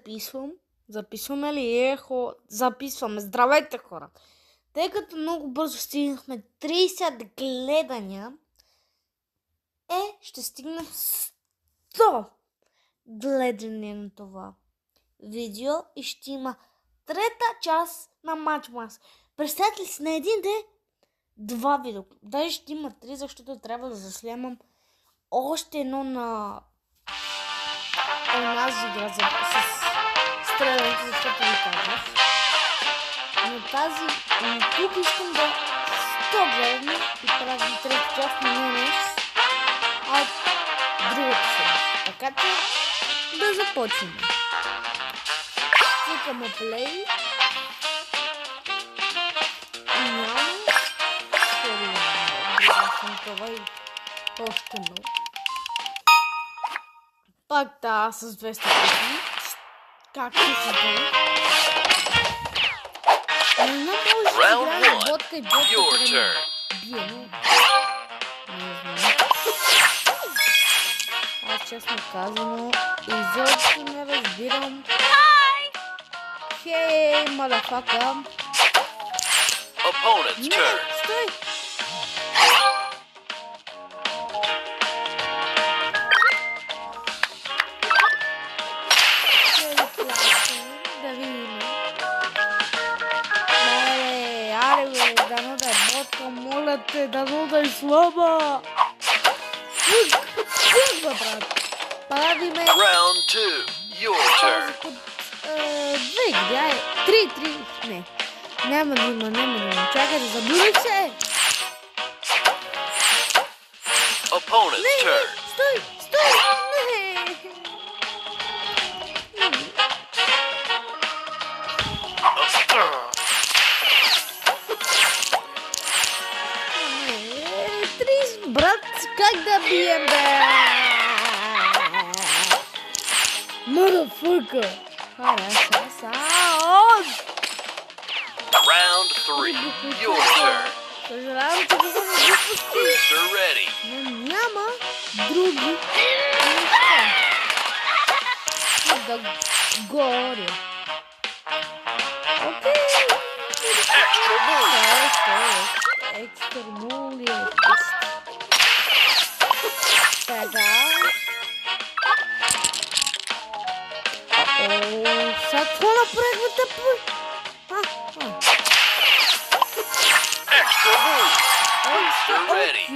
записвам. Записваме ли ехо? Записваме. Здравейте, хора! Тъй като много бързо стигнахме 30 гледания, ще стигнем 100 гледания на това видео и ще има трета част на Матч Мас. Представете ли си на един ден 2 видео? Даже ще има 3, защото трябва да заснемам още едно на онази игра с стрелянето, защото ви казах. Но тук искам да 100 гледания и правим трета част на днес, а другата седмица. Така че да започнем. Цикаме play. И няма. Това и още много. Пак да, с 200 пъти. Както се дай. Не знам може да играем ботка и ботка да бие, но... Не знам. Аз честно казано изобщо не разбирам. Хей, мадафака. Не, стой! Да видим. Аре, дано да е ботка, моля те, дано да е слаба. Брат. Правиме... Round 2, your turn. Две игри, 3, не. Няма да има. Чакай да заблудих се. Opponent's turn. Стой, не. Брат, как да бием, бе? Motherfucker! Round 3, your turn. Съжалявам, че да съм глупости. Booster ready. Но няма други неща. Да горе. Окей. Extra move. Екстра мули. Сега. Сега какво направихме тъпо? Extra move. Booster ready.